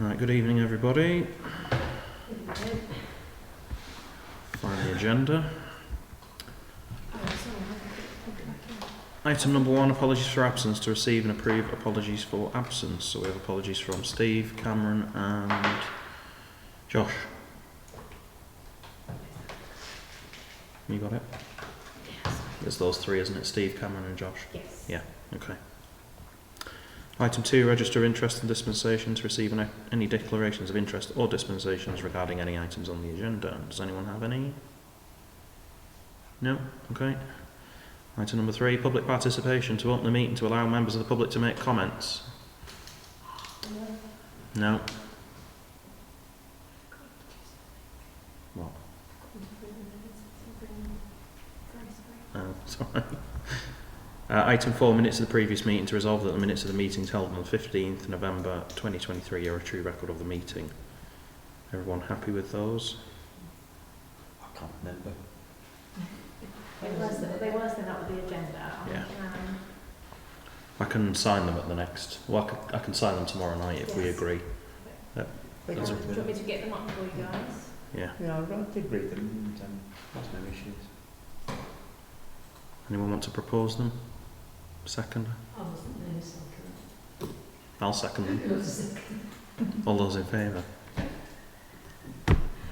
Right, good evening everybody. Find the agenda. Item number 1, apologies for absence. To receive and approve apologies for absence. So we have apologies from Steve, Cameron and Josh. You got it? Yes. It's those three, isn't it? Steve, Cameron and Josh? Yes. Yeah, okay. Item 2, register interest and dispensation. To receive any declarations of interest or dispensations regarding any items on the agenda. Does anyone have any? No? Okay. Item number 3, public participation. To open the meeting to allow members of the public to make comments. No? What? Oh, sorry. Item 4, minutes of the previous meeting. To resolve that the minutes of the meetings held on the 15th November 2023 are a true record of the meeting. Everyone happy with those? I can't remember. They were sent out with the agenda. Yeah. I can sign them at the next. Well, I can sign them tomorrow night if we Yes. agree. Do you want me to get them up for you guys? Yeah. Yeah, I did read them and there's no issues. Anyone want to propose them? Second? I wasn't there, so I'll second them. I couldn't. All those in favour?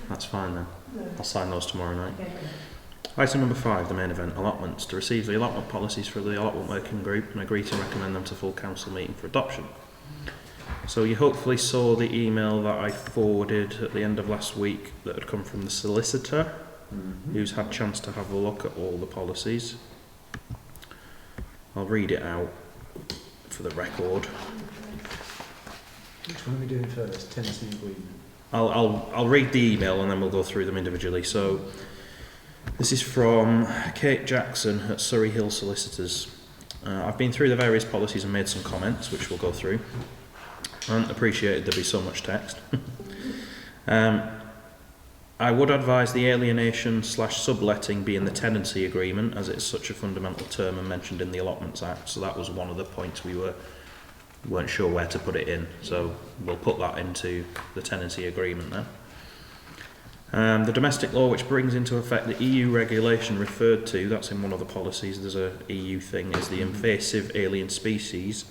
That's fine then. I'll sign those tomorrow night. Okay. Item number 5, the main event, allotments. To receive the allotment policies for the allotment working group and agree to recommend them to full council meeting for adoption. So you hopefully saw the email that I forwarded at the end of last week that had come from the solicitor, who's had a chance to have a look at all the policies. I'll read it out for the record. Which one are we doing first? Tenancy agreement. I'll read the email and then we'll go through them individually. So this is from Kate Jackson at Surrey Hill Solicitors. I've been through the various policies and made some comments, which we'll go through. I hadn't appreciated there be so much text. I would advise the alienation/subletting be in the tenancy agreement, as it's such a fundamental term and mentioned in the Allotments Act. So that was one of the points we weren't sure where to put it in. So we'll put that into the tenancy agreement then. The domestic law which brings into effect the EU regulation referred to, that's in one of the policies, there's a EU thing, is the Invasive Alien Species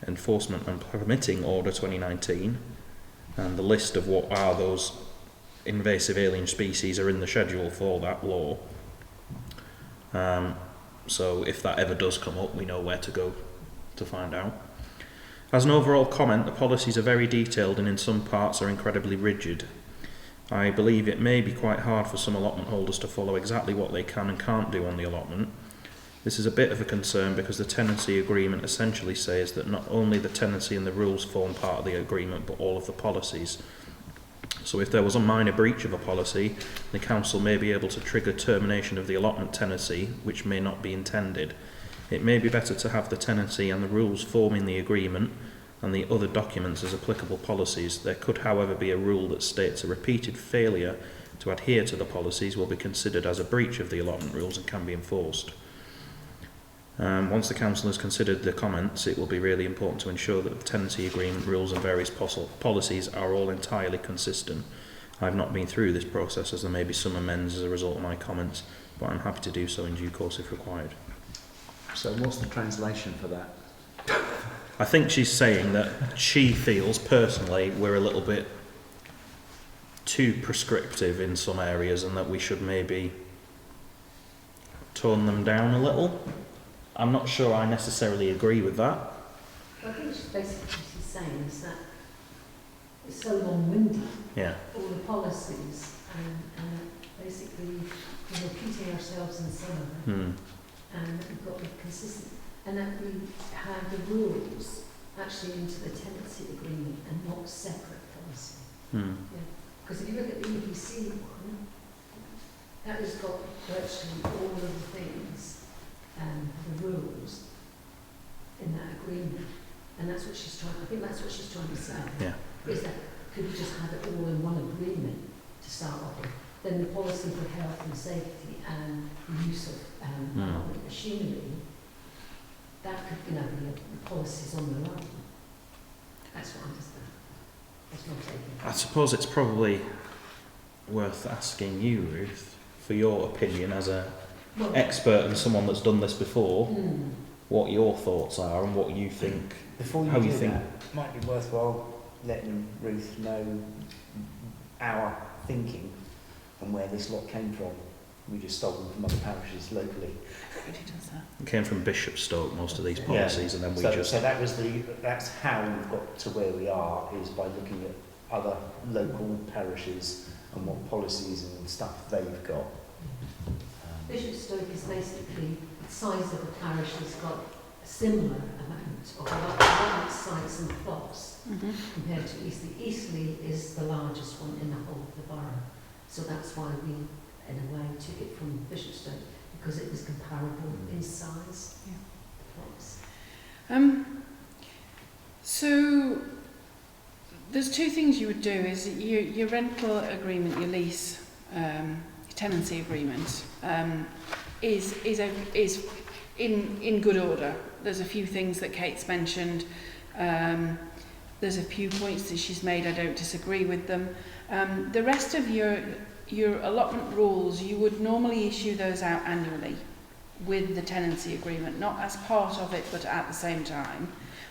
Enforcement and Permitting Order 2019, and the list of what are those invasive alien species are in the schedule for that law. So if that ever does come up, we know where to go to find out. As an overall comment, the policies are very detailed and in some parts are incredibly rigid. I believe it may be quite hard for some allotment holders to follow exactly what they can and can't do on the allotment. This is a bit of a concern because the tenancy agreement essentially says that not only the tenancy and the rules form part of the agreement, but all of the policies. So if there was a minor breach of a policy, the council may be able to trigger termination of the allotment tenancy, which may not be intended. It may be better to have the tenancy and the rules forming the agreement and the other documents as applicable policies. There could, however, be a rule that states a repeated failure to adhere to the policies will be considered as a breach of the allotment rules and can be enforced. Once the council has considered the comments, it will be really important to ensure that the tenancy agreement rules and various policies are all entirely consistent. I've not been through this process, as there may be some amends as a result of my comments, but I'm happy to do so in due course if required. So what's the translation for that? I think she's saying that she feels personally we're a little bit too prescriptive in some areas and that we should maybe tone them down a little. I'm not sure I necessarily agree with that. Well, I think basically what she's saying is that it's so long-winded, Yeah. all the policies, and basically we're repeating ourselves in some of them, and we've got to be consistent, and that we have the rules actually into the tenancy agreement and not separate policy. Because if you look at the EPC one, that has got virtually all of the things, the rules in that agreement, and that's what she's trying. I think that's what she's trying to say. Yeah. Is that could we just have it all in one agreement to start off with? Then the policy for health and safety and the use of machinery, that could, be the policies on their own. That's what I understand. It's not taken. I suppose it's probably worth asking you, Ruth, for your opinion as a Well, expert and someone that's done this before, mm, what your thoughts are and what you think. Before you How do you think- that, it might be worthwhile letting Ruth know our thinking and where this lot came from. We just stole them from other parishes locally. It came from Bishopstoke, most of these policies, and then we So that's how we've got to where we are, is by looking at other local parishes and what policies and stuff they've got. Bishopstoke is basically the size of the parish has got a similar amount of allotment sites and plots compared to Eastleigh. Eastleigh is the largest one in the whole of the borough, so that's why we, in a way, took it from Bishopstoke, because it was comparable in size. Yeah. Plots. So there's two things you would do: is your rental agreement, your lease, your tenancy agreement, is in good order. There's a few things that Kate's mentioned. There's a few points that she's made. I don't disagree with them. The rest of your allotment rules, you would normally issue those out annually with the tenancy agreement, not as part of it, but at the same time.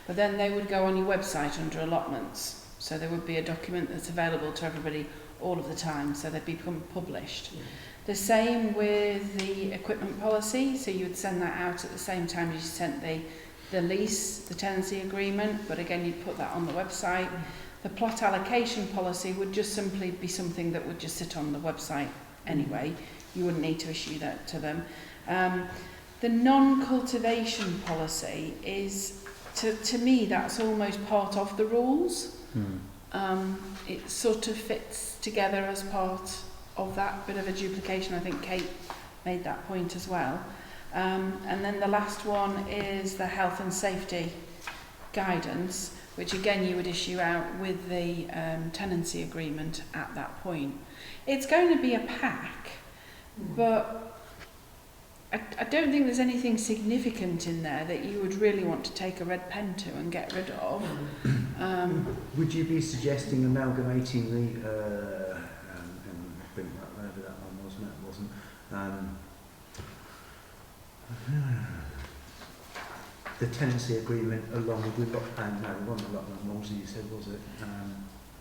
But then they would go on your website under allotments. So there would be a document that's available to everybody all of the time, so they'd become published. Yeah. The same with the equipment policy, so you would send that out at the same time as you sent the lease, the tenancy agreement, but again you'd put that on the website. The plot allocation policy would just simply be something that would just sit on the website anyway. You wouldn't need to issue that to them. The non-cultivation policy is, to me, that's almost part of the rules. It sort of fits together as part of that bit of a duplication. I think Kate made that point as well. And then the last one is the health and safety guidance, which again you would issue out with the tenancy agreement at that point. It's going to be a pack, but I don't think there's anything significant in there that you would really want to take a red pen to and get rid of. Would you be suggesting amalgamating the bring that whatever that one was, no, it wasn't. The tenancy agreement along with the no, it wasn't allotment rules you said, was it?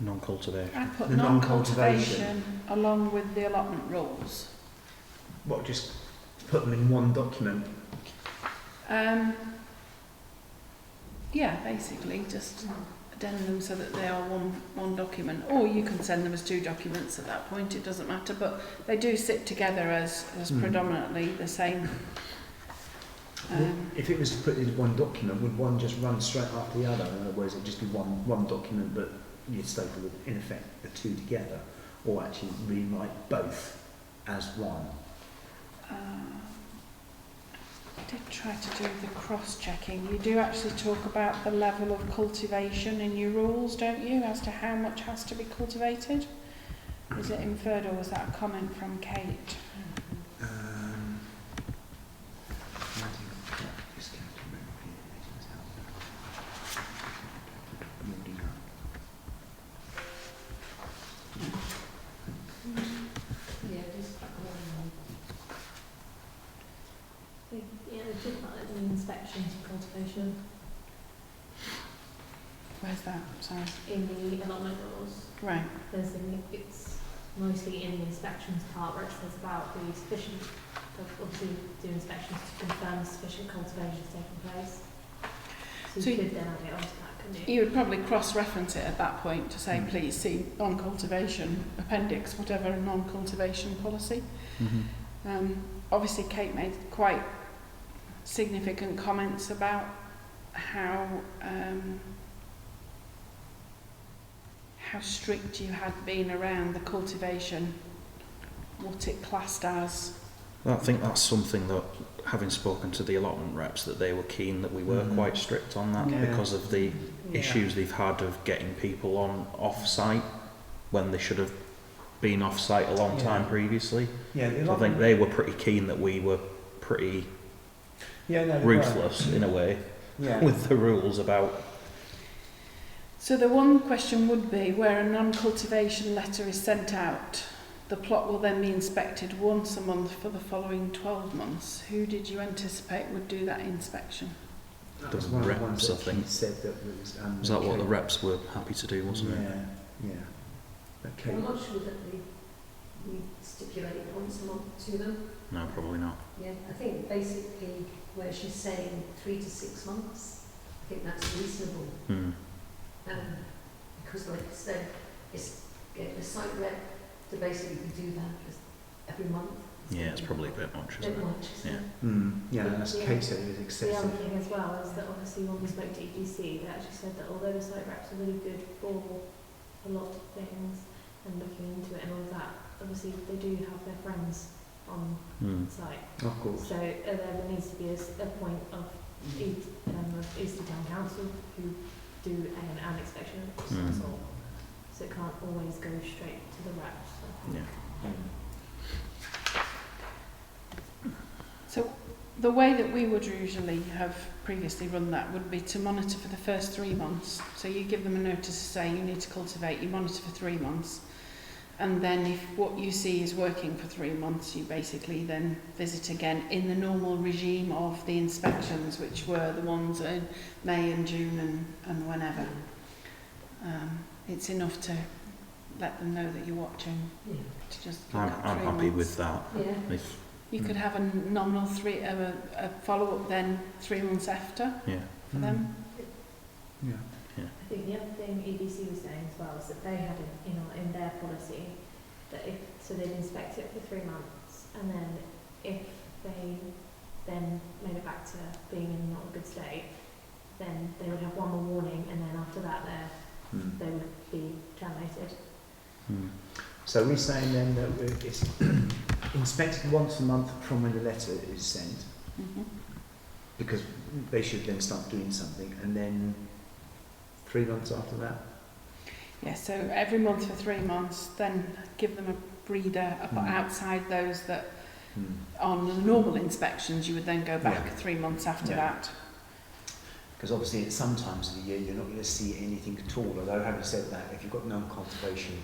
Non-cultivation. I'd put The non-cultivation along with the allotment rules. What, just put them in one document? Yeah, basically, just addend them so that they are one document, or you can send them as two documents at that point, it doesn't matter, but they do sit together as predominantly the same. If it was put in one document, would one just run straight after the other? In other words, it'd just be one document, but you'd staple, in effect, the two together, or actually rewrite both as one? I did try to do the cross-checking. You do actually talk about the level of cultivation in your rules, don't you, as to how much has to be cultivated? Is it inferred, or was that a comment from Kate? Yeah, just crack on. Yeah, they talk about like, the inspections for cultivation Where's that? Sorry. in the allotment rules. Right. There's it's mostly in the inspections part where it says about the sufficient, obviously do inspections to confirm sufficient cultivation is taking place. So So you could then add it onto that, couldn't you? You would probably cross-reference it at that point to say, please see non-cultivation appendix, whatever non-cultivation policy. Obviously, Kate made quite significant comments about how strict you had been around the cultivation, what it classed as. I think that's something that, having spoken to the allotment reps, that they were keen that we were quite strict on that because of the issues they've had of getting people on off-site when they should have been off-site a long time previously. So I think they were pretty keen that we were pretty ruthless in a way with the rules about So the one question would be, where a non-cultivation letter is sent out, the plot will then be inspected once a month for the following 12 months. Who did you anticipate would do that inspection? That The was one of the reps, ones I that think. Keith said that was. Was that what the reps were happy to do, wasn't it? Yeah, yeah. That Kate. I'm not sure that we stipulate once a month to them. No, probably not. Yeah, I think basically where she's saying 3 to 6 months, I think that's reasonable. Hmm. Because like I said, it's getting the site rep to basically do that every month. Yeah, it's probably a bit much, isn't bit it? much, isn't it? Yeah, as Yeah. Kate said, it was The other excessive. thing as well is that obviously when we spoke to EDC, they actually said that although the site reps are really good for a lot of things and looking into it and all that, obviously they do have their friends on Hmm. site. Of course. So there needs to be a point of Eastleigh Town Council who do an inspection of some Mm. sort. So it can't always go straight to the reps. I think. Yeah. So the way that we would usually have previously run that would be to monitor for the first 3 months. So you give them a notice to say you need to cultivate, you monitor for 3 months. And then if what you see is working for 3 months, you basically then visit again in the normal regime of the inspections, which were the ones in May and June and whenever. It's enough to let them know that you're watching, Yeah. to just look at I'm 3 happy months. with that. Yeah. If, You could have a nominal a follow-up then 3 months after yeah. for them. Yeah. I think the other thing EBC was saying as well is that they had in their policy that if so they'd inspect it for 3 months and then if they then made it back to being in not a good state, then they would have one more warning and then after that they would be terminated. Hmm. So we're saying then that it's inspected once a month from when the letter is sent, Mm-hmm. because they should then start doing something, and then 3 months after that. Yeah, so every month for 3 months, then give them a breather outside those that on the normal inspections you would then go back Yeah. 3 months after Yeah. that. Because obviously at some times of the year you're not going to see anything at all, although having said that, if you've got non-cultivation,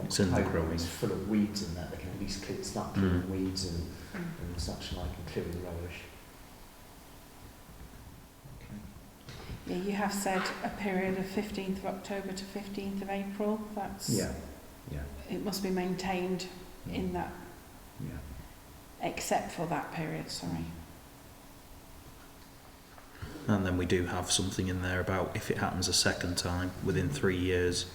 It's in the growing. it's full of weeds and that, they can at least start clearing weeds and such like and clearing rubbish. Okay. Yeah, you have said a period of 15th of October to 15th of April. That's Yeah. It must be maintained in that, Yeah. except for that period, sorry. And then we do have something in there about if it happens a second time within 3 years,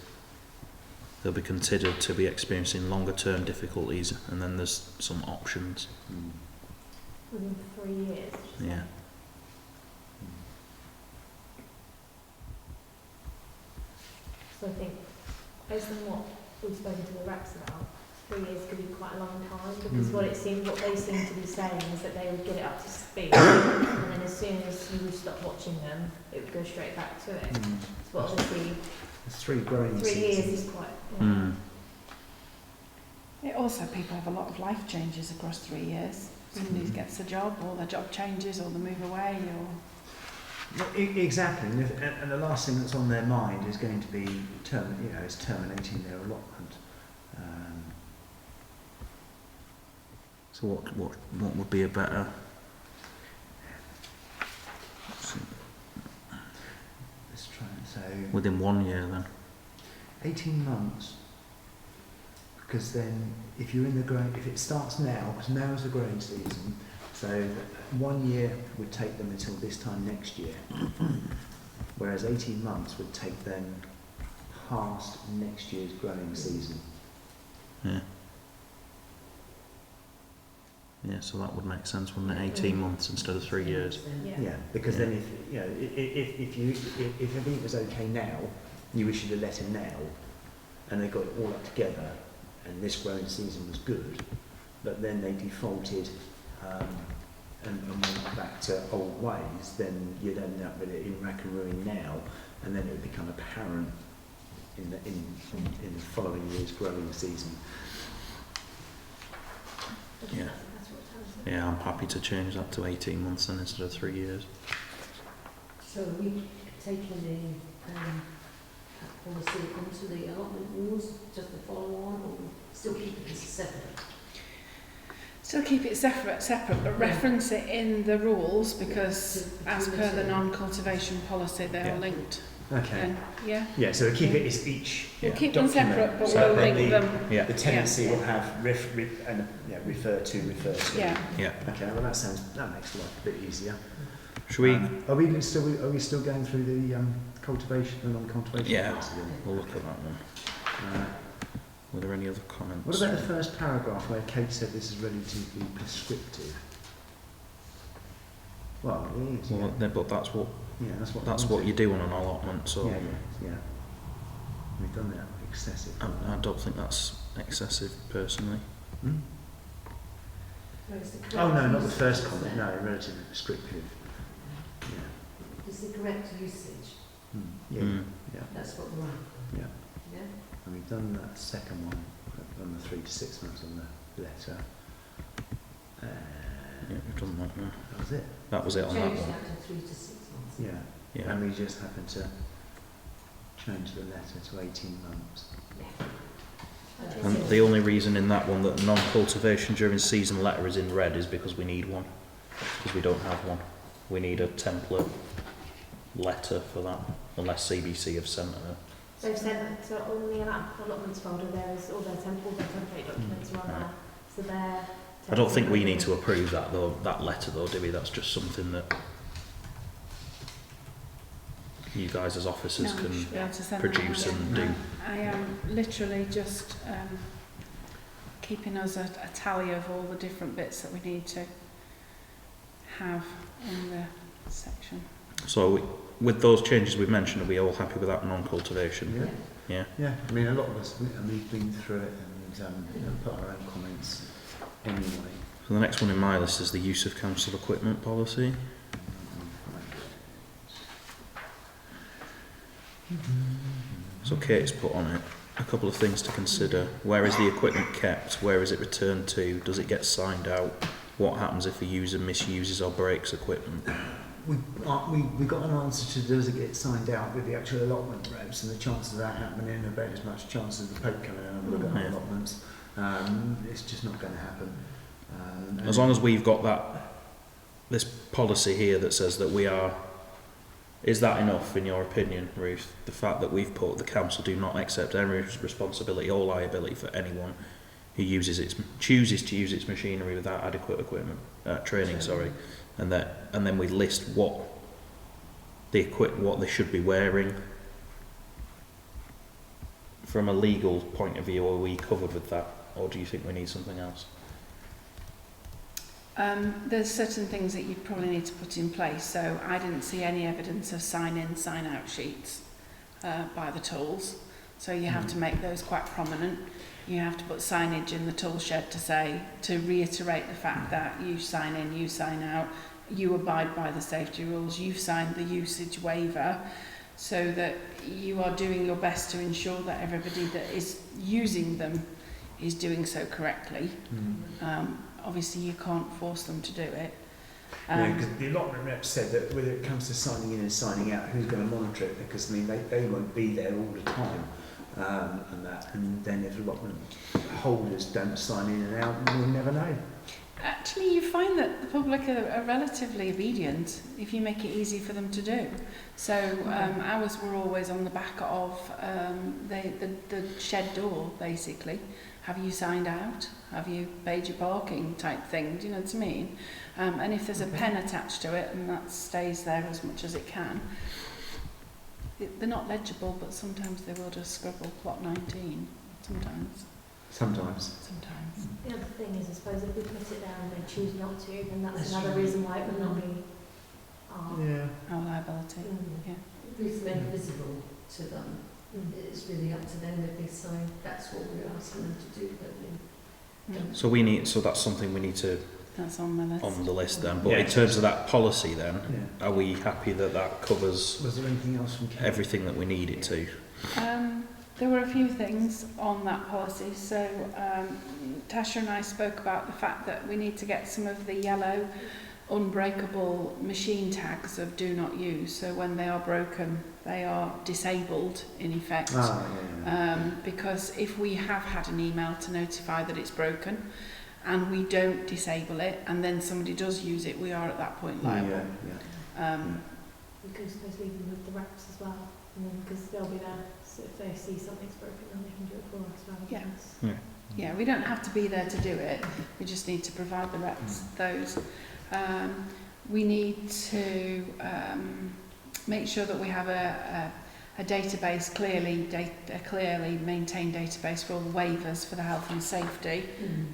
they'll be considered to be experiencing longer term difficulties, and then there's some options. Within 3 years. Yeah. So I think based on what we've spoken to the reps about, 3 years could be quite a long time because what they seem to be saying is that they would get it up to speed and then as soon as you would stop watching them, it would go straight back to it. But obviously, There's 3 growing 3 years seasons. is quite. Mm. It also, people have a lot of life changes across 3 years. Somebody gets a job, or their job changes, or they move away, or... Exactly, and the last thing that's on their mind is going to be is terminating their allotment. So what would be a better? Let's try and say Within 1 year then. 18 months. Because then, if you're in the growing, if it starts now, because now is the growing season, so 1 year would take them until this time next year, whereas 18 months would take them past next year's growing season. Yeah. Yeah, so that would make sense, wouldn't it? 18 months instead of 3 years. Yeah, because Yeah. then if everything was okay now, you issued a letter now, and they got it all up together, and this growing season was good, but then they defaulted and went back to old ways, then you'd end up with it in rack and ruin now, and then it would become apparent in the following year's growing season. Yeah. That's what it tells me. Yeah, I'm happy to change that to 18 months then instead of 3 years. So we've taken the policy onto the allotment rules, just to follow on, or still keep it as a separate? Still keep it separate, but reference it in the rules because as per the non-cultivation policy, they Yeah. are linked. Okay. Then, yeah. Yeah, so keep it as each We'll Yeah. keep them document. separate, but So we'll then link them. Yeah. The tenancy will have refer to. Yeah. Yeah. Okay, well that makes life a bit easier. Should we? Are we still going through the cultivation and non-cultivation? Yeah. policy then? We'll look at that one. Were there any other comments? What about the first paragraph where Kate said this is relatively prescriptive? Well, it is. Well, but that's what That's what you do on an allotment. So Yeah. We've done that excessive. I don't think that's excessive personally. Hmm? Whereas the Oh no, correct not the usage first is comment. there. No, relatively prescriptive. Yeah. It's the correct usage, Yeah. Mm. Yeah. that's what we're on, Yeah. yeah? And we've done that second one, on the 3 to 6 months on the letter. Yeah, we've done that one. That was it. That was it on that Change one. that to 3 to 6 months. Yeah. Yeah. And we just happened to change the letter to 18 months. And the only reason in that one that non-cultivation during season letter is in red is because we need one. Because we don't have one. We need a template letter for that, unless CBC have sent a... They've sent, so on the allotments folder there is all their template documents are on there. So they're... I don't think we need to approve that though, that letter though, do we? That's just something that you guys as officers No, can should be able to send produce them out. and do. I am literally just keeping us a tally of all the different bits that we need to have in the section. So with those changes we've mentioned, are we all happy with that non-cultivation? Yeah. Yeah. Yeah. I mean, a lot of us, we've been through it and put our own comments anyway. So the next one in my list is the use of council equipment policy. So Kate's put on it a couple of things to consider. Where is the equipment kept? Where is it returned to? Does it get signed out? What happens if a user misuses or breaks equipment? We got an answer to does it get signed out with the actual allotment reps, and the chances of that happening are about as much chance as the Pope coming in and look at Yeah. allotments. It's just not going to happen. As long as we've got this policy here that says that we are... Is that enough, in your opinion, Ruth? The fact that we've put the council do not accept any responsibility or liability for anyone who chooses to use its machinery without adequate equipment, training, and then we list what they should be wearing. From a legal point of view, are we covered with that, or do you think we need something else? There's certain things that you probably need to put in place. So I didn't see any evidence of sign-in, sign-out sheets by the tools. So you have to make those quite prominent. You have to put signage in the tool shed to reiterate the fact that you sign in, you sign out, you abide by the safety rules, you've signed the usage waiver, so that you are doing your best to ensure that everybody that is using them is doing so correctly. Obviously you can't force them to do it. Because the allotment rep said that when it comes to signing in and signing out, who's going to monitor it? Because I mean, they won't be there all the time, and then if allotment holders don't sign in and out, we'll never know. Actually, you find that the public are relatively obedient if you make it easy for them to do. So ours were always on the back of the shed door, basically. Have you signed out? Have you paid your parking type thing? Do you know what I mean? And if there's a pen attached to it and that stays there as much as it can, they're not legible, but sometimes they will just scribble plot 19. Sometimes. The other thing is, I suppose, if we put it down and they choose not to, then that's That's another true. reason why it would not be our... Our liability. Yeah. If it's made visible to them, it's really up to them if they sign. That's what we're asking them to do, don't we? So that's something we need to That's on the list. then. But Yeah. in terms of that policy then, Yeah. are we happy that covers Was there anything else from Kate? everything that we need it to? There were a few things on that policy. So Tasha and I spoke about the fact that we need to get some of the yellow unbreakable machine tags of do not use, so when they are broken they are disabled in effect. Because if we have had an email to notify that it's broken and we don't disable it and then somebody does use it, we are at that point liable. We can suppose leave them with the reps as well, and then because they'll be there, so if they see something's broken, then they can do it for us rather than us. Yeah, we don't have to be there to do it, we just need to provide the reps those. We need to make sure that we have a database, a clearly maintained database for all the waivers for the health and safety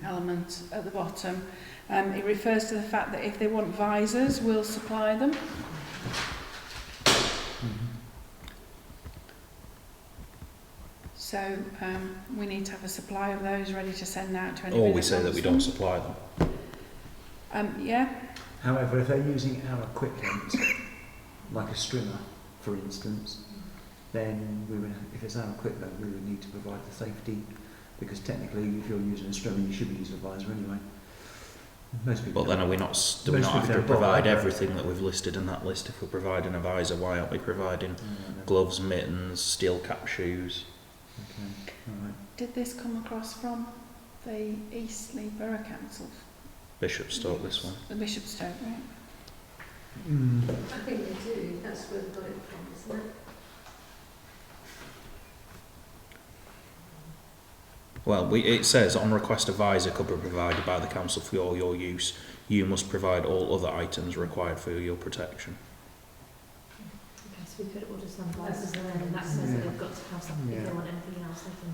element at the bottom. It refers to the fact that if they want visors, we'll supply them. So we need to have a supply of those ready to send out to anybody. Or we say that we don't supply them. Yeah. However, if they're using our equipment, like a strimmer, for instance, then we would, if it's our equipment, we would need to provide the safety, because technically, if you're using a strimmer, you should be using a visor anyway. Most people. But then are we not? Do we not have to provide everything that we've listed in that list? If we're providing a visor, why aren't we providing gloves, mittens, steel cap shoes? Okay. All right. Did this come across from the Eastleigh Borough Council? Bishopstoke, this one. The Bishopstoke, right? I think they do. That's where they got it from, isn't it? Well, it says on request a visor could be provided by the council for your use. You must provide all other items required for your protection. Okay, so we could order some visors and then that says that they've got to have something. If they want anything else, they can.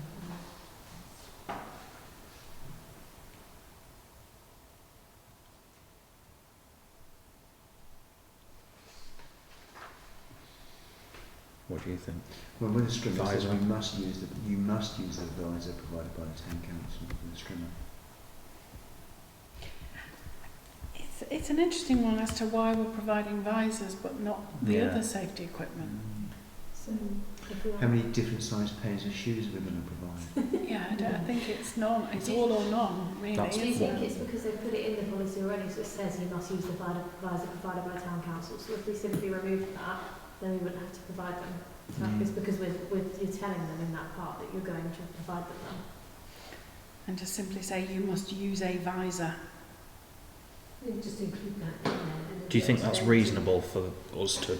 What do you think? Well, with a strimmer, it says Visor. you must use the visor provided by the town council with a strimmer. It's an interesting one as to why we're providing visors but not the Yeah. other safety equipment. So if we How many different sized pairs of shoes are we going to provide? Yeah, I think it's none. It's all or none, really. That's Do you isn't think it? it's because they've put it in the policy already, so it says you must use the visor provided by town council? So if we simply remove that, then we wouldn't have to provide them. So it's because you're telling them in that part that you're going to provide them. And just simply say you must use a visor. Maybe just include that in there. Do you think that's reasonable for us to?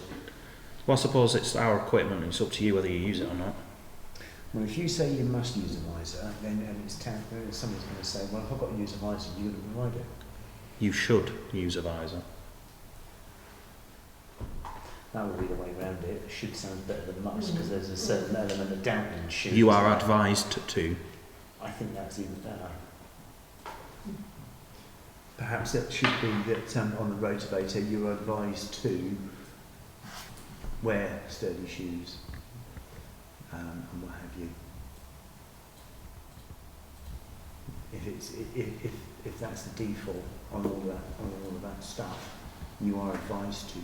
Well, I suppose it's our equipment. It's up to you whether you use it or not. Well, if you say you must use a visor, then somebody's going to say, well, if I've got to use a visor, you're going to provide it. You should use a visor. That would be the way around it. Should sound better than must, because there's a certain element of doubt in should. You are advised to. I think that's even better. Perhaps it should be that on the rotivator you are advised to wear sturdy shoes and what have you. If that's the default on all of that stuff, you are advised to.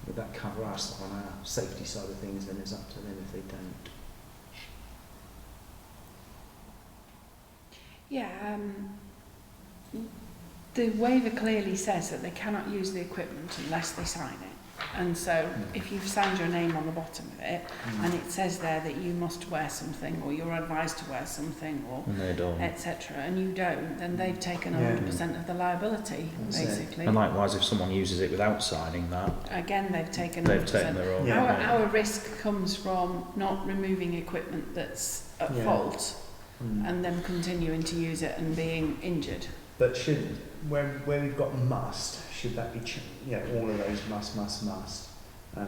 Would that cover us on our safety side of things? Then it's up to them if they don't. Yeah, the waiver clearly says that they cannot use the equipment unless they sign it. And so if you've signed your name on the bottom of it and it says there that you must wear something or you're advised to wear something or And they don't. etc. and you don't, then they've taken 100% of the liability, That's it. basically. And likewise, if someone uses it without signing that, Again, they've taken 100%. they've taken their own. Yeah. Our risk comes from not removing equipment that's at fault and them continuing to use it and being injured. But where we've got must, should that be all of those must,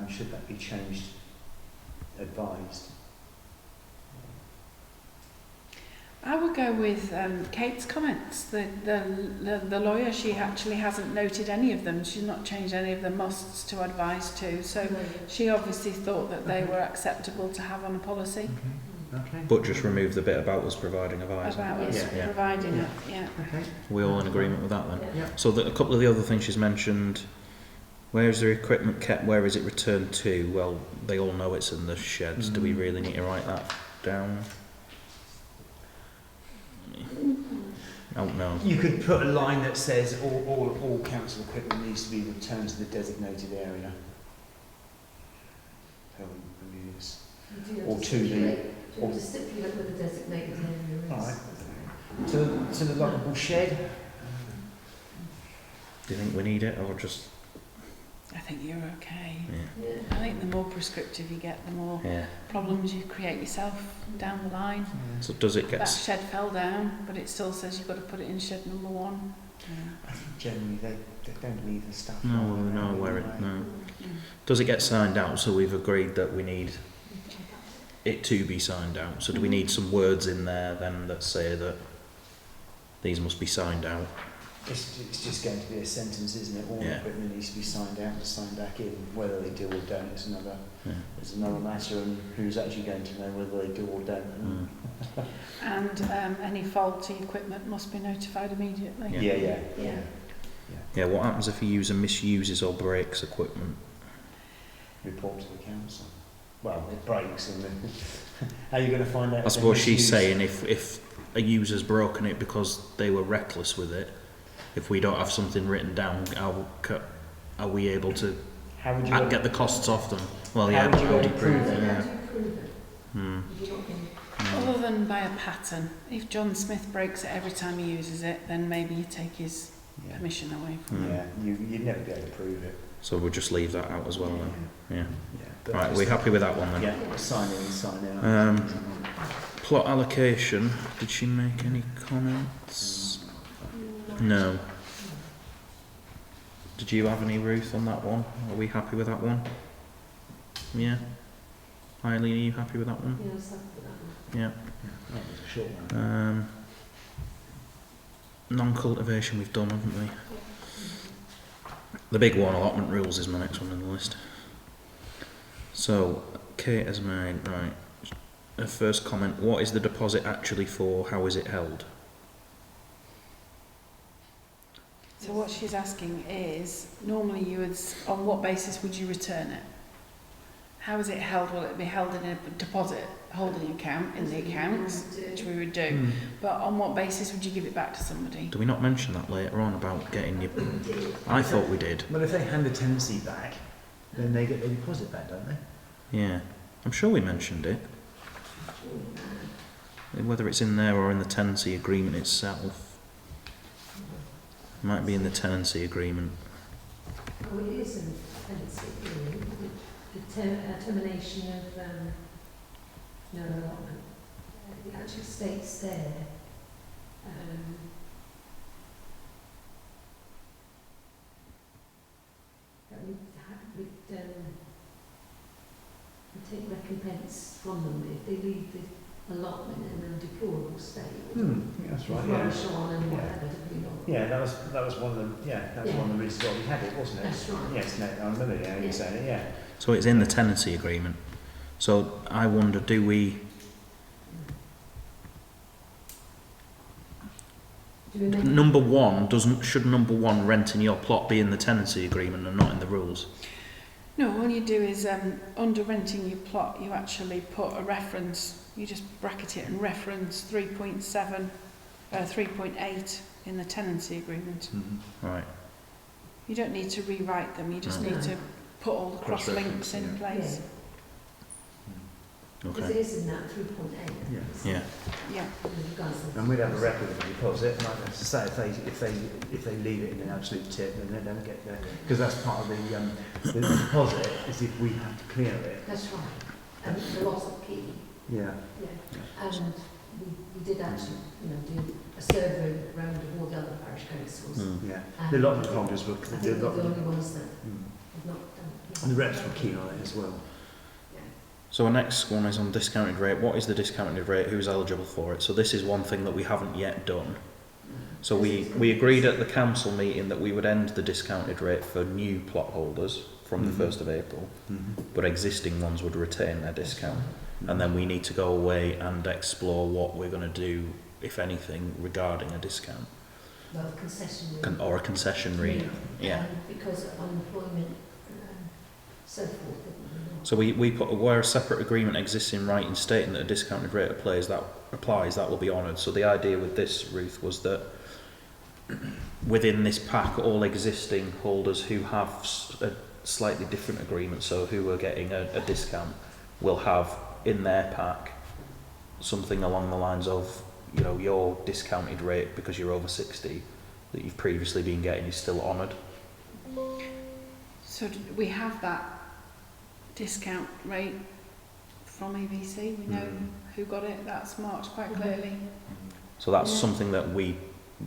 should that be changed, advised? I would go with Kate's comments. The lawyer, she actually hasn't noted any of them. She's not changed any of the musts to advised to. So she obviously thought that they were acceptable to have on a policy. Okay. But just remove the bit about us providing a visor. About us Yeah. providing it, yeah. Okay. We all in agreement with that then? Yeah. So a couple of the other things she's mentioned, where is the equipment kept, where is it returned to? Well, they all know it's in the sheds. Do we really need to write that down? Oh no. You could put a line that says all council equipment needs to be returned to the designated area. Use. You do have Or to to the- stipulate- you have to stipulate where the designated area is. Alright. To the lockable shed. Do you think we need it, or just? I think you're okay. Yeah. Yeah. I think the more prescriptive you get, the more Yeah. problems you create yourself down the line. So does it That get? shed fell down, but it still says you've got to put it in shed number 1. I think generally they don't leave the stuff. No, lying no, around where anyway. it no. Does it get signed out? So we've agreed that we need it to be signed out. So do we need some words in there then that say that these must be signed out? It's just going to be a sentence, isn't it? All Yeah. equipment needs to be signed out and signed back in. Whether they do or don't is another Yeah. matter, and who's actually going to know whether they do or don't. Mm. And any faulty equipment must be notified immediately. Yeah. Yeah. Yeah. What happens if a user misuses or breaks equipment? Report to the council. Well, it breaks, and then how are you going to find out? I if suppose they she's misuse? saying if a user's broken it because they were reckless with it, if we don't have something written down, are we able to How would you get the costs off them? Well, How yeah, would you how would you prove prove it? it? How Yeah. do you prove it? Hmm. If you're not going Other than by a pattern. If John Smith breaks it every time he uses it, then maybe you take his Yeah. permission away from him. Yeah, you'd never be able to prove it. So we'll just leave that out as well then. Yeah. Yeah. But Right, just- we're happy with that one then. Yeah, sign in, sign out. Plot allocation. Did she make any comments? No. Did you have any, Ruth, on that one? Are we happy with that one? Yeah. Eileen, are you happy with that one? Yeah, stuff like that. Yeah. That was a short one. Non-cultivation we've done, haven't we? The big one, allotment rules, is my next one on the list. So, Kate has made, right, her first comment, what is the deposit actually for, how is it held? So what she's asking is, normally you would, on what basis would you return it? How is it held? Will it be held in a deposit holding account in the accounts, which we would do? Hmm. But on what basis would you give it back to somebody? Do we not mention that later on about getting your... I thought we did. Well, if they hand the tenancy back, then they get their deposit back, don't they? Yeah. I'm sure we mentioned it. Whether it's in there or in the tenancy agreement itself. Might be in the tenancy agreement. Oh, it is in tenancy agreement, the termination of no allotment. It actually states there. That we'd take recompense from them if they leave the allotment in a deplorable state. That's right. Yeah. Rubbish on and whatever, depending on. Yeah, that was one of the one of the reasons why we had it, wasn't it? That's right. Yes, no, I remember. Yeah, you saying it. Yeah. So it's in the tenancy agreement. So I wonder, do we... Do we make Number one, should number one renting your plot be in the tenancy agreement and not in the rules? No, all you do is under renting your plot, you actually put a reference, you just bracket it and reference 3.8 in the tenancy agreement. Right. You don't need to rewrite them, you just No. need to put all the cross links Cross-reference, in place. Because Okay. it is in that 3.8. Yeah. Yeah. Yeah. And we'd have a record of the deposit, like I say, if they leave it in an absolute tip, then they don't get there. Because that's part of the deposit, is if we have to clear it. That's right. And the loss of key. Yeah. Yeah. And we did actually, do a survey around of all the other parish councils. Mm. Yeah. And The allotment holders were, I think we're the only ones that Mm. have not done it. And the reps were keen on it as well. So our next one is on discounted rate. What is the discounted rate? Who's eligible for it? So this is one thing that we haven't yet done. So we agreed at the council meeting that we would end the discounted rate for new plot holders from the 1st of April, but existing ones would retain their discount. And then we need to go away and explore what we're going to do, if anything, regarding a discount. Well, concession Or a concession rate. Yeah. Because of unemployment, so forth. So we put where a separate agreement exists in writing stating that a discounted rate applies, that applies, that will be honoured. So the idea with this, Ruth, was that within this pack, all existing holders who have a slightly different agreement, so who are getting a discount, will have in their pack something along the lines of, you know, your discounted rate because you're over 60 that you've previously been getting is still honoured. So we have that discount rate from EVC. We know who got it. That's marked quite clearly. So that's something that we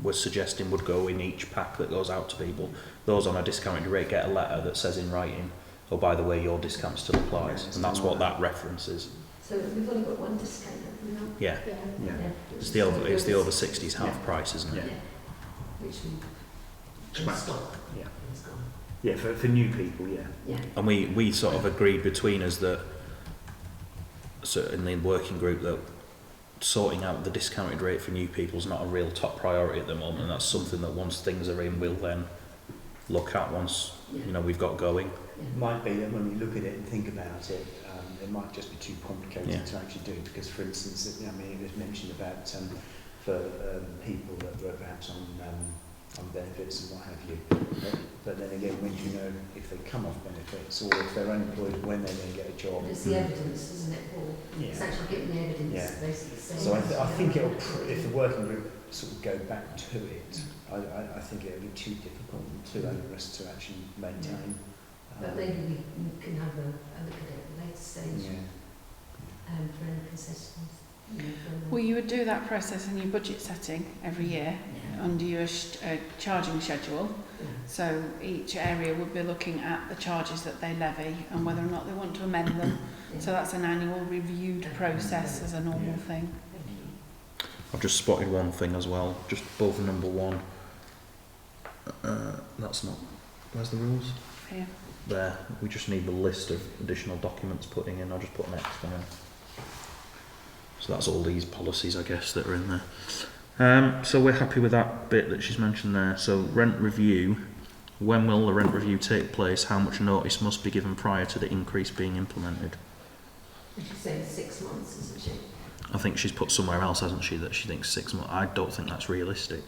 were suggesting would go in each pack that goes out to people. Those on a discounted rate get a letter that says in writing, oh, by the way, your discount still applies. And that's what that reference is. So we've only got one discount, have we not? Yeah. Yeah. Yeah. It's the over 60s half price, isn't it? Yeah. Which we Scrapped. stop. Yeah. It's gone. Yeah, for new people, yeah. Yeah. And we sort of agreed between us that, so in the working group, that sorting out the discounted rate for new people is not a real top priority at the moment, and that's something that once things are in, we'll then look at once, you know, we've got going. It might be that when we look at it and think about it, it might just be too complicated to actually do, because, for instance, I mean, it was mentioned about for people that were perhaps on benefits and what have you. But then again, when do you know if they come off benefits or if they're unemployed, when they're going to get a job? It's the evidence, isn't it, Paul? It's Yeah. actually getting the evidence, Yeah. basically saying. So I think it'll, if the working group sort of go back to it, I think it'll be too difficult and too onerous to actually maintain. But maybe we can have a look at it at a later stage Yeah. for any concessions. You know, Well, you would do that process in your budget setting every year under your charging schedule. So each area would be looking at the charges that they levy and whether or not they want to amend them. So that's an annual reviewed process as a normal thing. I've just spotted one thing as well, just above number 1. That's not, where's the rules? Here. There, we just need the list of additional documents putting in. I'll just put an extra in. So that's all these policies, I guess, that are in there. So we're happy with that bit that she's mentioned there. So rent review, when will the rent review take place? How much notice must be given prior to the increase being implemented? She's saying 6 months, isn't she? I think she's put somewhere else, hasn't she, that she thinks 6 months. I don't think that's realistic.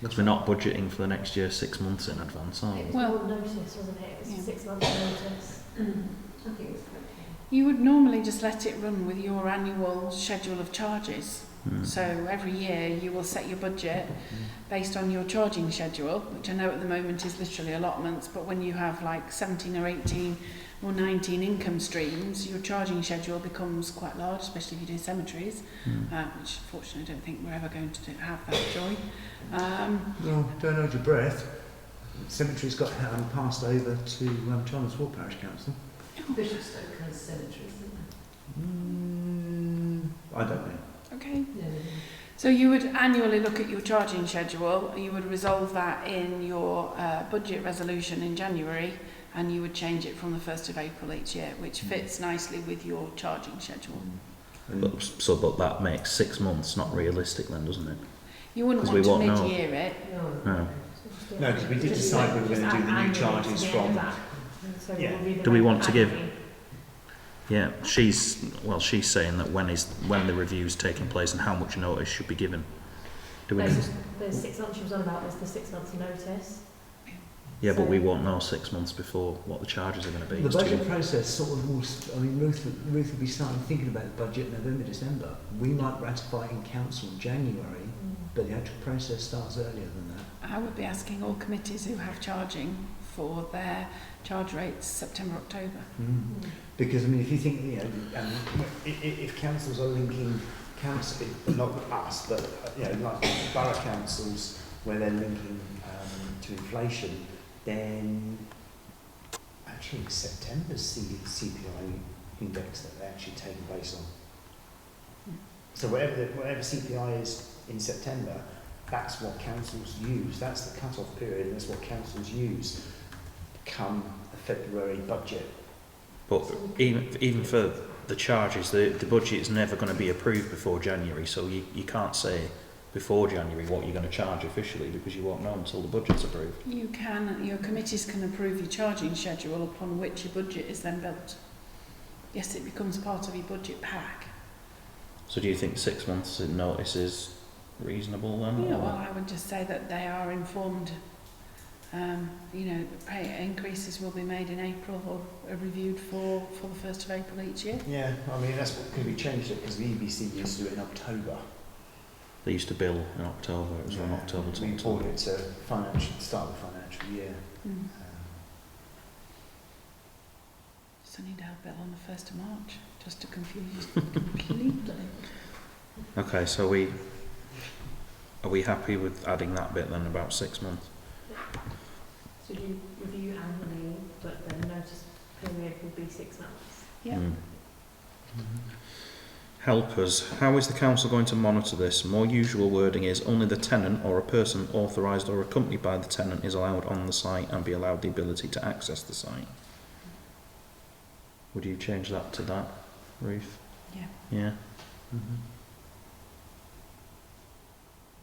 Because we're not budgeting for the next year 6 months in advance, are It we? was Well- more notice, wasn't it? It was Yeah. 6 months notice. I think it's okay. You would normally just let it run with your annual schedule of charges. Mm. So every year you will set your budget based on your charging schedule, which I know at the moment is literally allotments, but when you have like 17 or 18 or 19 income streams, your charging schedule becomes quite large, especially if you do cemeteries, which fortunately I don't think we're ever going to have that joy. Well, don't hold your breath. Cemetery's got passed over to Chalmers Hall Parish Council. Bishopstoke has cemeteries, isn't I don't know. Okay. there? Yeah. So you would annually look at your charging schedule, you would resolve that in your budget resolution in January, and you would change it from the 1st of April each year, which fits nicely with your charging schedule. But that makes 6 months not realistic then, doesn't it? You wouldn't 'Cause want we to won't know. mid-year it. No. No, because we did decide we were going to do the new charges from. Yeah. Do we want to give? Yeah, she's saying that when the review's taking place and how much notice should be given. Do we? The 6 months she was on about was the 6 months notice. Yeah, but So- we won't know 6 months before what the charges are going to be. The It's budget too- process sort of will, I mean, Ruth will be starting thinking about the budget November, December. We might ratify it in council in January, but the actual process starts earlier than that. I would be asking all committees who have charging for their charge rates September, October. Because, I mean, if you think, you know, if councils are linking council, not us, but, you know, like borough councils, where they're linking to inflation, then actually it's September's CPI index that they're actually taking place on. So whatever CPI is in September, that's what councils use. That's the cut-off period, and that's what councils use come the February budget. But even for the charges, the budget is never going to be approved before January, so you can't say before January what you're going to charge officially because you won't know until the budget's approved. Your committees can approve your charging schedule upon which your budget is then built. Yes, it becomes part of your budget pack. So do you think 6 months notice is reasonable then? Yeah, or- well, I would just say that they are informed. You know, pay increases will be made in April or are reviewed for the 1st of April each year. Yeah, I mean, that's what could be changed it because the EBC used to do it in October. They used to bill in October. It was from October to We brought October. it to start of the financial year. So I need to have a bill on the 1st of March, just to confuse completely. Okay, so are we happy with adding that bit then, about 6 months? So do you review annually, but the notice period would be 6 months? Yeah. Mm. Helpers. How is the council going to monitor this? More usual wording is only the tenant or a person authorised or accompanied by the tenant is allowed on the site and be allowed the ability to access the site. Would you change that to that, Ruth? Yeah. Yeah. Mm-hmm.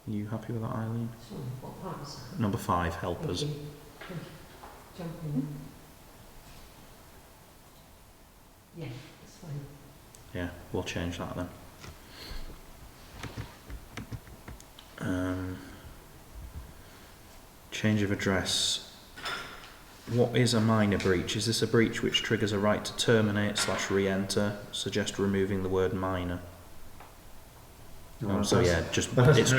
Are you happy with that, Eileen? So, what part is that? Number 5, helpers. Okay. Jumping in. Yeah, that's fine. Yeah, we'll change that then. Change of address. What is a minor breach? Is this a breach which triggers a right to terminate / re-enter? Suggest removing the word minor. So yeah, just it's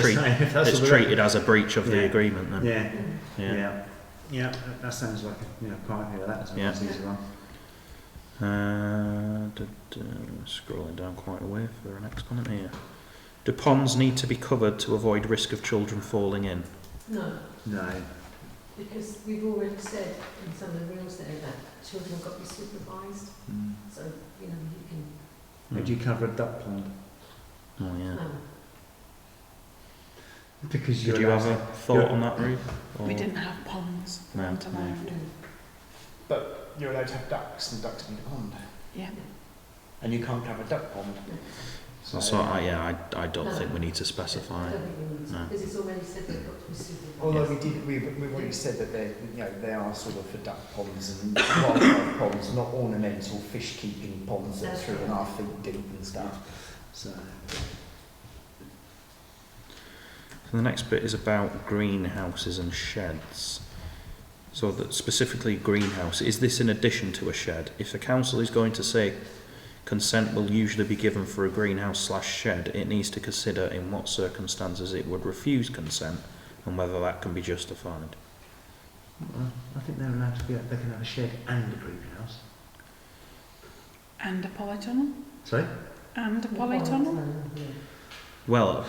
treated as a breach of the Yeah. agreement then. Yeah, Yeah. yeah, yeah. That sounds like quite that. Yeah. Easy one. Scrolling down quite a way for the next comment here. Do ponds need to be covered to avoid risk of children falling in? No, No. because we've already said in some of the rules there that children have got to be supervised, Mm. so, you know, you can, Would you cover a duck pond? Oh yeah. Because Did you have a thought on that, Ruth? We Or- didn't have ponds, No, weren't no. allowed. But you're allowed to have ducks, and ducks need a pond, Yeah. and you can't have a duck pond. So I don't think we need to specify. I don't think we need to, No. because it's already said they've got to be supervised. Although we've already said that they are sort of for duck ponds and wildlife ponds, not ornamental fish keeping ponds that are 3.5 feet deep and stuff. So So the next bit is about greenhouses and sheds. So that specifically greenhouse, is this in addition to a shed? If the council is going to say consent will usually be given for a greenhouse / shed, it needs to consider in what circumstances it would refuse consent and whether that can be justified. I think they're allowed to they can have a shed and a greenhouse. And a polytunnel? Sorry? And a polytunnel? Well,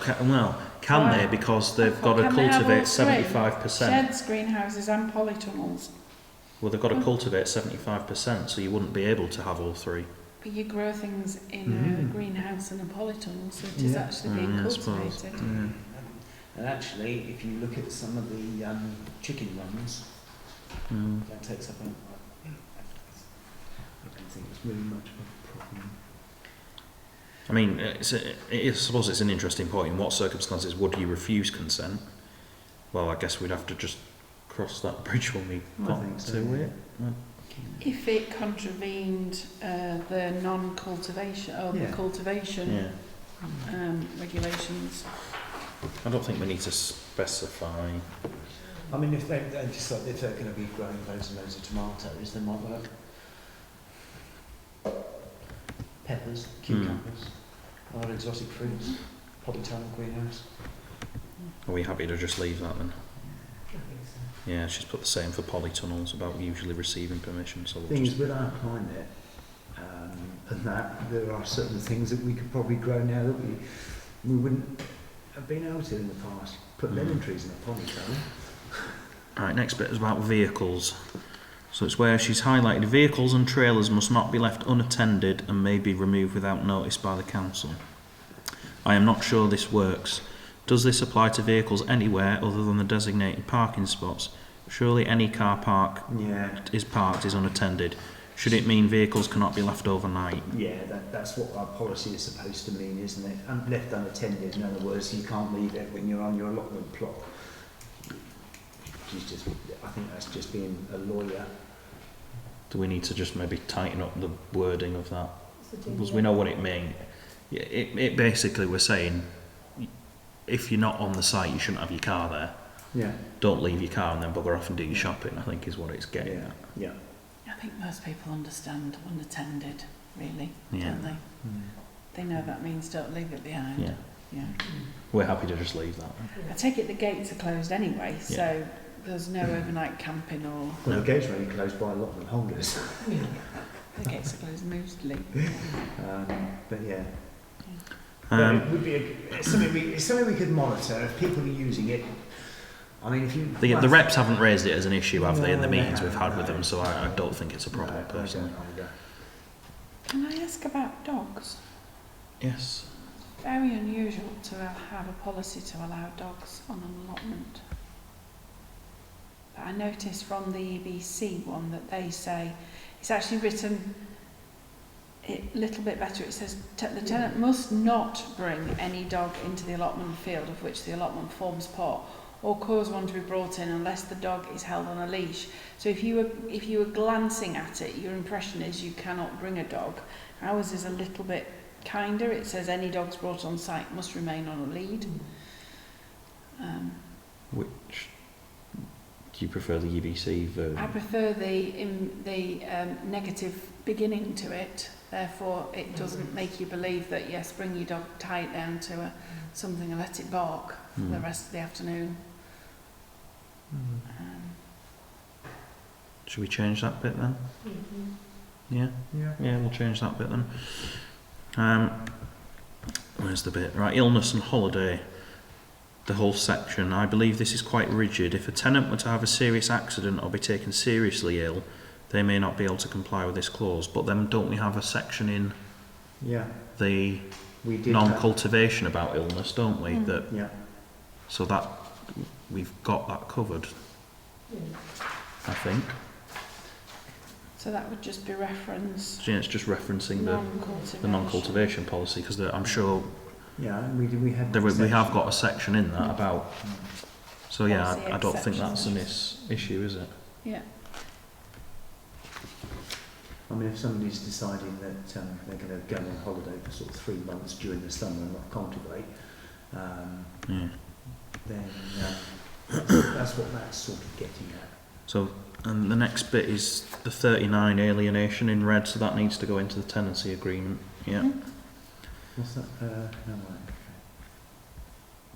can they? Because they've got to Can they have cultivate all three? 75%. Sheds, greenhouses and polytunnels. Well, they've got to cultivate 75%, so you wouldn't be able to have all 3. But you grow things in a Mhm. greenhouse and a polytunnel, so it is Yeah. actually being I suppose. cultivated. Yeah. And actually, if you look at some of the chicken runs, Mm. that takes up I don't think it's really much of a problem. I mean, I suppose it's an interesting point. In what circumstances would you refuse consent? Well, I guess we'd have to just cross that bridge when we I got think so, to yeah. it. If it contravened the non-cultivation or Yeah. the cultivation Yeah. regulations, I don't think we need to specify. I mean, if they're going to be growing loads and loads of tomatoes, they might work. Peppers, cucumbers, other exotic fruits, polytunnel greenhouse. Are we happy to just leave that then? I think so. Yeah, she's put the same for polytunnels about usually receiving permission. So we'll Things just, with our climate and that, there are certain things that we could probably grow now that we wouldn't have been able to in the past. Put lemon trees in a polytunnel. Right, next bit is about vehicles. So it's where she's highlighted vehicles and trailers must not be left unattended and may be removed without notice by the council. I am not sure this works. Does this apply to vehicles anywhere other than the designated parking spots? Surely any car park is parked is unattended. Should it mean vehicles cannot be left overnight? Yeah, that's what our policy is supposed to mean, isn't it? Left unattended, in other words, you can't leave it when you're on your allotment plot. I think that's just being a lawyer. Do we need to just maybe tighten up the wording of that? So do Because you- we know what it means. it basically was saying, if you're not on the site, you shouldn't have your car there. Yeah. Don't leave your car and then bugger off and do your shopping, I think is what it's getting Yeah. at. Yeah. I think most people understand unattended, really, Yeah. don't they? They know that means don't leave it behind. Yeah. Yeah. We're happy to just leave that. I take it the gates are closed anyway, Yeah. so there's no overnight camping or Well, the gates are only closed by allotment holders. the gates are closed mostly. But yeah. Um, it would be it's something we could monitor if people are using it. I mean, if you the reps haven't raised it as an issue, have they, in the No, they meetings we've had haven't, with no. them, so I don't think it's a No, problem, I don't personally. either. Can I ask about dogs? Yes. Very unusual to have a policy to allow dogs on an allotment. But I noticed from the EBC one that they say, it's actually written a little bit better. It says the tenant must not bring any dog into the allotment field of which the allotment forms part, or cause one to be brought in unless the dog is held on a leash. So if you were glancing at it, your impression is you cannot bring a dog. Ours is a little bit kinder. It says any dogs brought on site must remain on a lead. Which, do you prefer the EBC version? I prefer the negative beginning to it. Therefore, it doesn't make you believe that, yes, bring your dog, tie it down to something and let it bark for the rest of the afternoon. Should we change that bit then? Yeah? Yeah. Yeah, we'll change that bit then. Where's the bit? Right, illness and holiday. The whole section. I believe this is quite rigid. If a tenant were to have a serious accident or be taken seriously ill, they may not be able to comply with this clause. But then don't we have a section in Yeah. the We did. non-cultivation about illness, don't we? That Yeah. so that we've got that covered, I think. So that would just be reference So yeah, it's just referencing the non-cultivation. non-cultivation policy, because I'm sure Yeah. We had. we have got a section in that about. So yeah, Policy I don't think that's an exceptions. issue, is it? Yeah. I mean, if somebody's deciding that they're going to go on holiday for sort of 3 months during the summer and not cultivate, Yeah. then that's what that's sort of getting at. So, and the next bit is the 39 alienation in red, so that needs to go into the tenancy agreement. Yeah. What's that? No, right.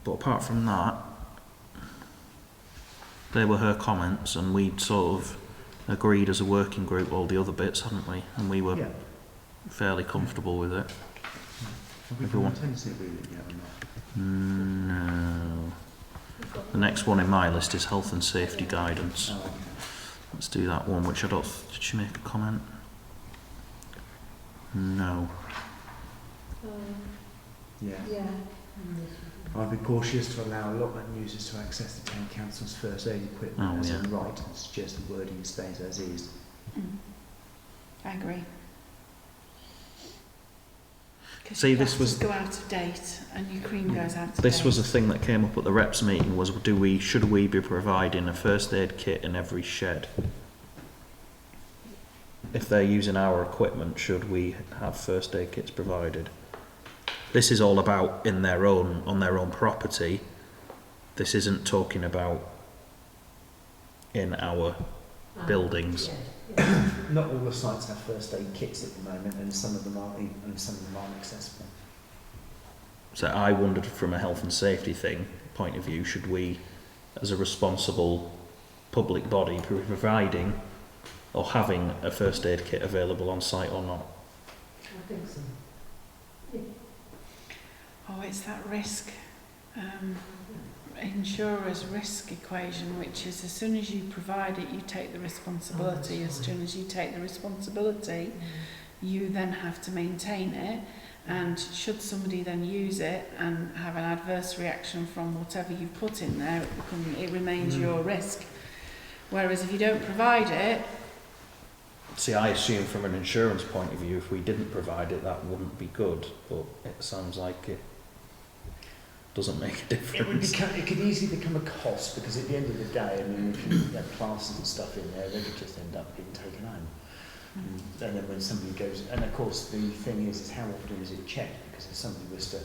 But apart from that, they were her comments, and we'd sort of agreed as a working group all the other bits, hadn't we? And we were Yeah. fairly comfortable with it. Have we Everyone- got a tenancy agreement yet or not? No. The next one in my list is health and safety guidance. Oh, okay. Let's do that one, which I don't... Did she make a comment? No. Yeah. Yeah. I'd be cautious to allow allotment users to access the town council's first aid equipment Oh, as yeah. a right and suggest the wording stays as is. I agree. 'Cause See, your this was- glasses go out of date and your cream goes out of date. This was a thing that came up at the reps meeting, was should we be providing a first aid kit in every shed? If they're using our equipment, should we have first aid kits provided? This is all about on their own property. This isn't talking about in our buildings. Not all the sites have first aid kits at the moment, and some of them aren't accessible. So I wondered, from a health and safety point of view, should we, as a responsible public body, be providing or having a first aid kit available on site or not? I think so. Oh, it's that risk, insurer's risk equation, which is as soon as you provide it, you take the responsibility. As soon as you take the responsibility, you then have to maintain it. And should somebody then use it and have an adverse reaction from whatever you've put in there, it remains your risk. Whereas if you don't provide it, See, I assume from an insurance point of view, if we didn't provide it, that wouldn't be good, but it sounds like it doesn't make a difference. It could easily become a cost, because at the end of the day, I mean, if you have classes and stuff in there, they could just end up being taken home. And then when somebody goes, and of course the thing is how often is it checked? Because if somebody was to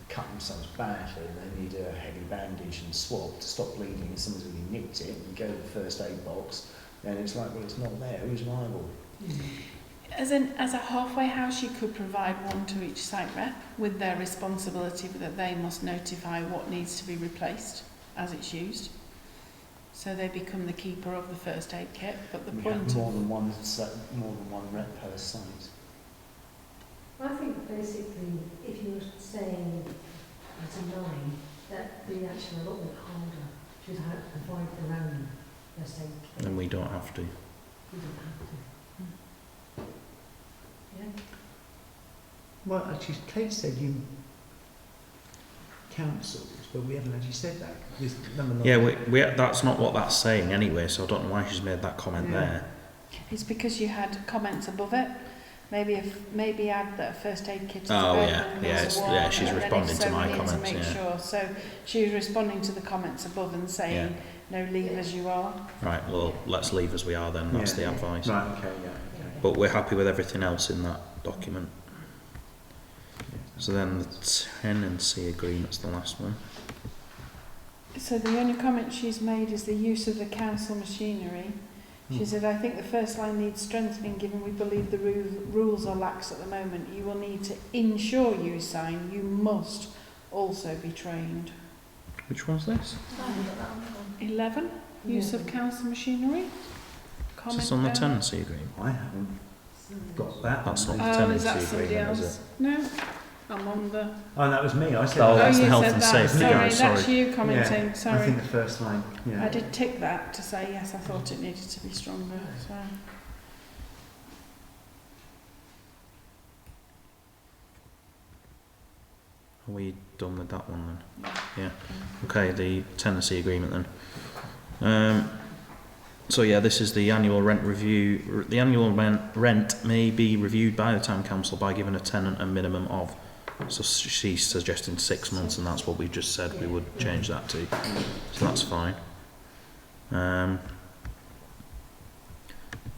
cut themselves badly and they need a heavy bandage and swab to stop bleeding and someone's really nicked it and you go to the first aid box, then it's like, well, it's not there, who's liable? As a halfway house, you could provide one to each site rep with their responsibility that they must notify what needs to be replaced as it's used. So they become the keeper of the first aid kit. But the We point have more of than one rep per site. I think basically, if you were saying as a line, that the actual allotment holder should have provide their own first aid kit. And we don't have to. You don't have to. Yeah. Well, actually, Kate said you councils, but we haven't actually said that. This number nine. Yeah, we that's not what that's saying anyway, so I don't know why she's made that comment Yeah. there. it's because you had comments above it. Maybe add that a first aid kit is Oh, available yeah, in yeah, case of it's- war, yeah, she's and then if responding to so, my we need comments, to make yeah. sure. So she was responding to the comments above and saying, no, leave as you are. Right, well, let's leave as we are then, that's Yeah. the advice. Right, okay, yeah, okay. But we're happy with everything else in that document. So then the tenancy agreement's the last one. So the only comment she's made is the use of the council machinery. She said, I think the first line needs strengthening given we believe the rules are lax at the moment. You will need to ensure you sign. You must also be trained. Which one's this? I haven't got that on the 11. Use of council machinery. Is Comment this on the down. tenancy agreement? I haven't got that. That's one. not the Oh, is that tenancy somebody agreement, else? is it? No, I'm on the... Oh, that was me. I said Oh, that. that's the you health said and that. safety Sorry, guy, that's sorry. you commenting. I Sorry. think the first line, yeah. I did tick that to say yes, I thought it needed to be stronger. So. Are we done with that one then? Yeah. Okay, the tenancy agreement then. So yeah, this is the annual rent review. The annual rent may be reviewed by the town council by giving a tenant a minimum of. So she's suggesting 6 months, and that's what we just said we would change that to. So that's fine. Yeah,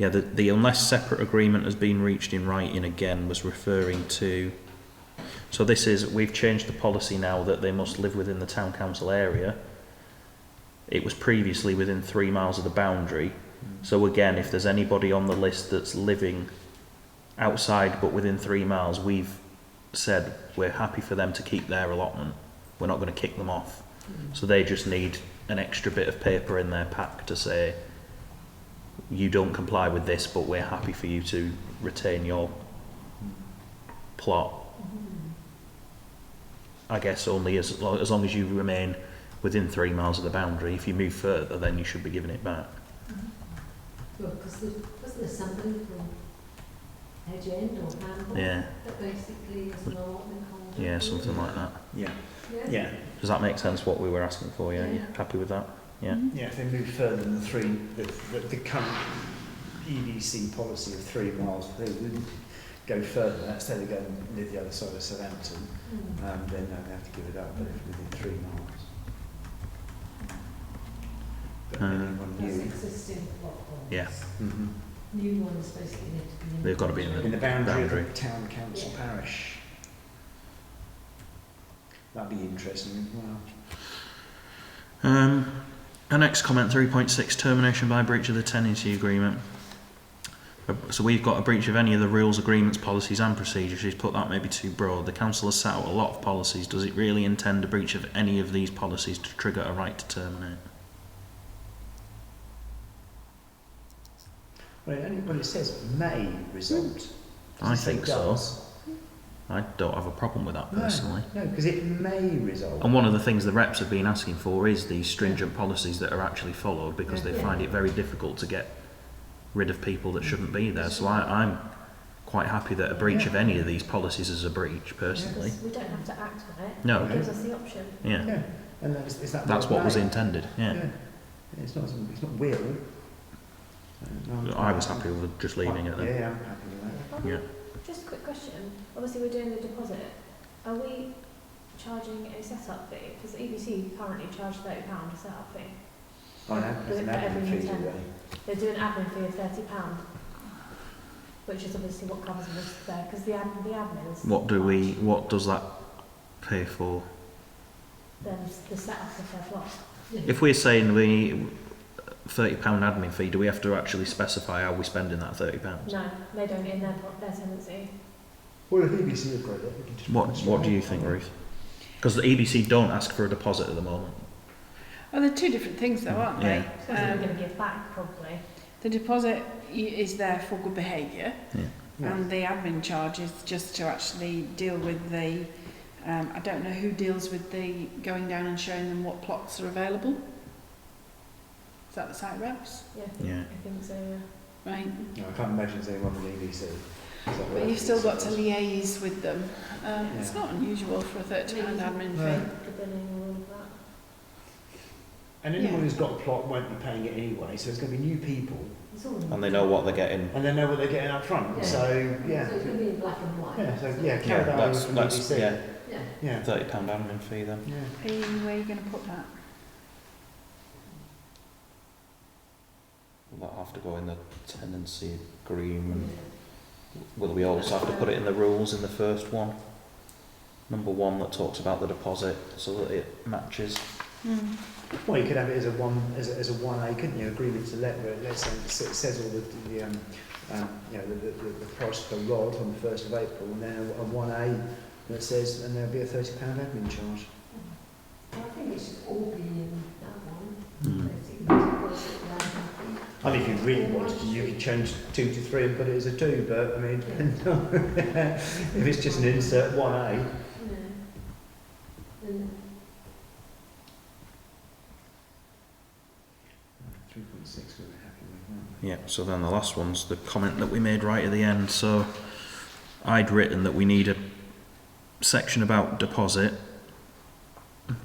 the unless separate agreement has been reached in writing again was referring to. So this is, we've changed the policy now that they must live within the town council area. It was previously within 3 miles of the boundary. So again, if there's anybody on the list that's living outside but within 3 miles, we've said we're happy for them to keep their allotment. We're not going to kick them off. So they just need an extra bit of paper in their pack to say, you don't comply with this, but we're happy for you to retain your plot. I guess only as long as you remain within 3 miles of the boundary. If you move further, then you should be giving it back. Well, because wasn't there somebody from Hedge End or Hamble Yeah, that basically is an allotment holder? yeah, something like that. Yeah. Yeah. Yeah. Does that make sense? What we were asking for? Yeah, Yeah. you happy with that? Yeah. Mm-hmm. Yeah, if they move further than the current EDC policy of 3 miles, they wouldn't go further. Let's say they go and live the other side of Southampton, then they have to give it up, but if within 3 miles. But anyone That's new, existing plot holes. Yeah. New ones basically need to be in. They've got to be in the boundary Boundary. of the town council Yeah. parish. That'd be interesting as well. Our next comment, 3.6, termination by breach of the tenancy agreement. So we've got a breach of any of the rules, agreements, policies and procedures. She's put that maybe too broad. The council has set out a lot of policies. Does it really intend a breach of any of these policies to trigger a right to terminate? Well, it says may result. I Does it say think so. does? I don't have a problem with that personally. No, because it may result. And one of the things the reps have been asking for is these stringent policies that are actually followed, because they find it very difficult to get rid of people that shouldn't be there. So I'm quite happy that a breach of any of these policies is a breach, personally. Because we don't have to act on it. No. It gives us the option. Yeah, Yeah, and is that that's what was may? intended. Yeah, It's not will. I was happy with just leaving it then. Yeah, I'm happy with that. Yeah. Just a quick question. Obviously, we're doing the deposit. Are we charging a setup fee? Because EBC currently charge £30 a setup fee. I know, there's an For admin every fee intent. today. They do an admin fee of £30. which is obviously what covers the risk there, because the admin is... What does that pay for? Then the setup of their plot. If we're saying the £30 admin fee, do we have to actually specify how we're spending that £30? No, they don't in their tenancy. Well, if EBC have got it, we can just... What do you think, Ruth? Because the EBC don't ask for a deposit at the moment. Oh, they're two different things though, aren't they? Yeah. So they're going to give back, probably. The deposit is there for good behaviour, Yeah. and the admin charge is just to actually deal with the... I don't know who deals with the going down and showing them what plots are available. Is that the site reps? Yeah. I think so, yeah. Right. No, I can't imagine there's anyone from EBC. But you've still got to liaise with them. It's Yeah. not unusual for a £30 admin No. fee. The billing and all of that. And anyone Yeah. who's got a plot won't be paying it anyway, so it's going to be new people, It's all And they know what they're getting. and they know what they're getting up front. Yeah. So, yeah. So it's going to be in black and white. Yeah, so, yeah, carry Yeah, that over that's from EBC. yeah, Yeah. Yeah. £30 admin fee then. Yeah. Where are you going to put that? Will that have to go in the tenancy agreement? Will we also have to put it in the rules in the first one? Number 1 that talks about the deposit so that it matches. Well, you could have it as a 1A, couldn't you? Agreement to let, where let's say it says all the price per rod on the 1st of April, and then a 1A that says, and there'll be a £30 admin charge. I think it should all be in that one. Mm. Basically, deposit, admin fee. I mean, if you really wanted to, you could change 2 to 3 and put it as a 2, but I mean, if it's just an insert 1A. Yeah. And 3.6 we were happy with, weren't we? Yeah, so then the last one's the comment that we made right at the end. So I'd written that we need a section about deposit,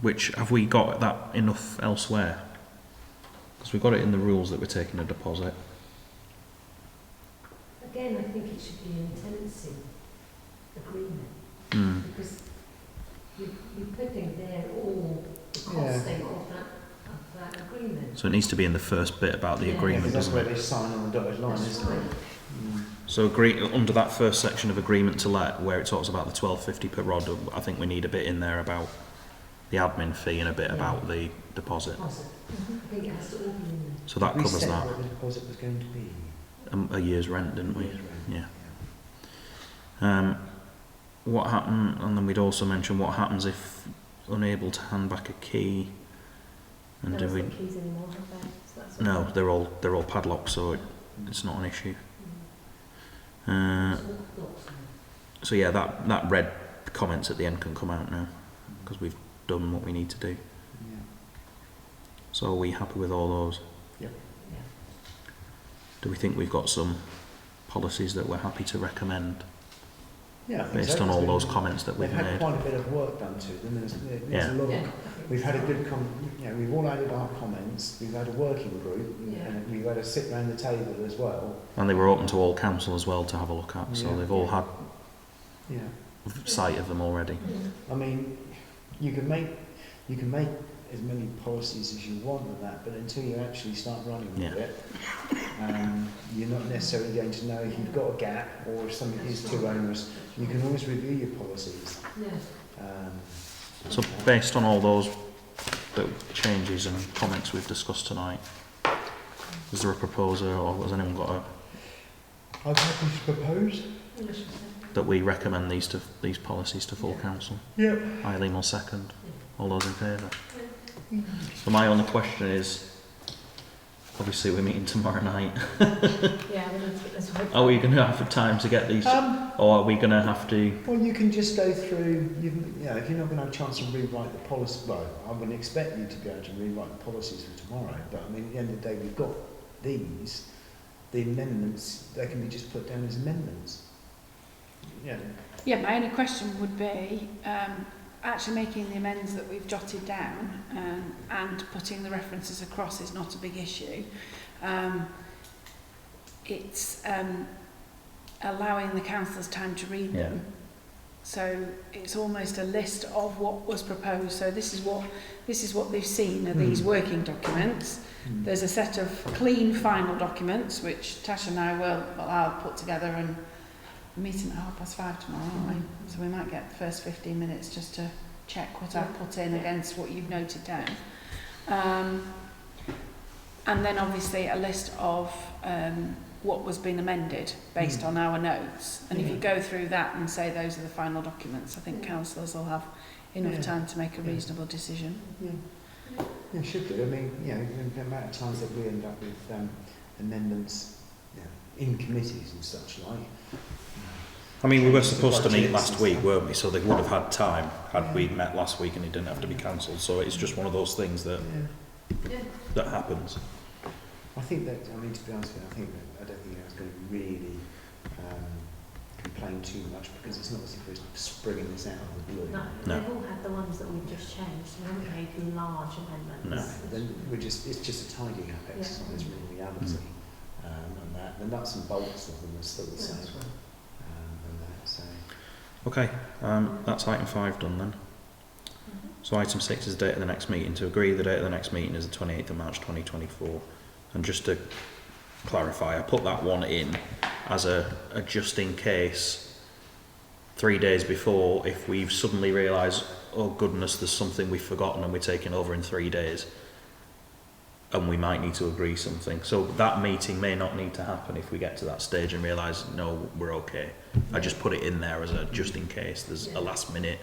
which have we got that enough elsewhere? Because we've got it in the rules that we're taking a deposit. again, I think it should be in a tenancy agreement, Mm. because you're putting there all the Yeah. costing of that agreement. So it needs to be in the first bit about the Yeah. Yeah, agreement, 'cause that's doesn't where it? they sign on the dotted line, That's isn't right. it? Mm. So under that first section of agreement to let, where it talks about the £12.50 per rod, I think we need a bit in there about the admin fee and a bit Yeah. about the deposit. Deposit. I think it has to all be in So that We covers said that. what the deposit was going to be. A year's rent, didn't we? Year's rent. Yeah. What happened? And then we'd also mention what happens if unable to hand back a key. And No do one's we? got keys anymore, have they? So that's No, all. they're all padlocked, so it's not an issue. It's all blocks. So yeah, that red comments at the end can come out now because we've done what we need to do. Yeah. So are we happy with all those? Yeah. Do we think we've got some policies that we're happy to recommend Yeah, I think based so, on all 'cause those we've- comments that We've we've had made? quite a bit of work done to them. There's Yeah. a lot Yeah. of, we've had a good we've all added our comments. We've had a working group, Yeah. and we've had a sit round the table as well. And they were open to all council as well to have a look at, so Yeah. they've all had Yeah. sight of them already. I mean, you can make as many policies as you want with that, but until you actually start running with Yeah. it, you're not necessarily going to know if you've got a gap or if something is too onerous. You can always review your policies. Yeah. So based on all those changes and comments we've discussed tonight, is there a proposer or has anyone got a I'm happy to propose. that we recommend these policies to full Yeah. council? Yep. Eileen will second. All those in favour? So my only question is, obviously we're meeting tomorrow night. Yeah, we need to get this right. Are we going to have time to get these, or are we going to have to? Well, you can just go through, if you're not going to have a chance to rewrite the policy, well, I wouldn't expect you to be able to rewrite the policies for tomorrow, but I mean, at the end of the day, we've got these, the amendments, they can be just put down as amendments. Yeah. Yeah, my only question would be actually making the amends that we've jotted down and putting the references across is not a big issue. It's allowing the councillors time to read them So it's almost a list of what was proposed. So this is what they've seen are these working documents. There's a set of clean final documents which Tash and I I'll put together, and we're meeting at 5:30 tomorrow, aren't we? So we might get the first 15 minutes just to check what I've put in against what you've noted down. And then obviously a list of what was being amended based on our notes. And if you go through that and say those are the final documents, I think councillors will have enough time to make a reasonable decision. Yeah, should do. I mean, you know, the amount of times that we end up with amendments, you know, in committees and such like. I mean, we were supposed to meet last week, weren't we? So they would have had time had we met last week and it didn't have to be cancelled. So it's just one of those things that that happens. I think that, I mean, to be honest with you, I don't think I was going to really complain too much, because it's not as if we're springing this out of the blue. No, they've all had the ones that we've just changed. We haven't made large amendments. No, then it's just a tidying up exercise in reality. And that the nuts and bolts of them are still the same. And that, so. Okay, that's item 5 done then. So item 6 is the date of the next meeting. To agree, the date of the next meeting is the 28th of March 2024. And just to clarify, I put that one in as a just in case 3 days before, if we've suddenly realised, oh goodness, there's something we've forgotten and we're taking over in 3 days and we might need to agree something. So that meeting may not need to happen if we get to that stage and realise, no, we're okay. I just put it in there as a just in case there's a last minute,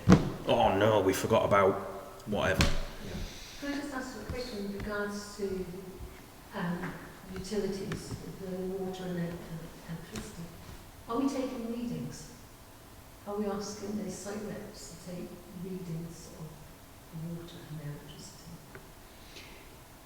oh no, we forgot about whatever. Can I just ask a question in regards to utilities, the water and electricity? Are we taking readings? Are we asking the site reps to take readings of the water and the electricity?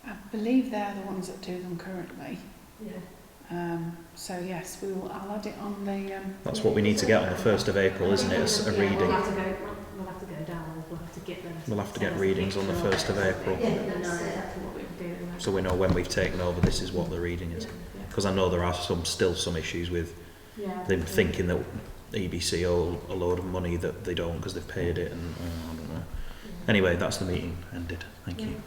I believe they're the ones that do them currently. Yeah. So yes, I'll add it on the... That's what we need to get on the 1st of April, isn't it? A reading. We'll have to go down, we'll have to get them. We'll have to get readings on the 1st of April. Yeah, we'll know exactly what we're doing. So we know when we've taken over, this is what the reading is. Because I know there are still some issues with them thinking that EBC owe a load of money that they don't because they've paid it, and I don't know. Anyway, that's the meeting ended. Thank you.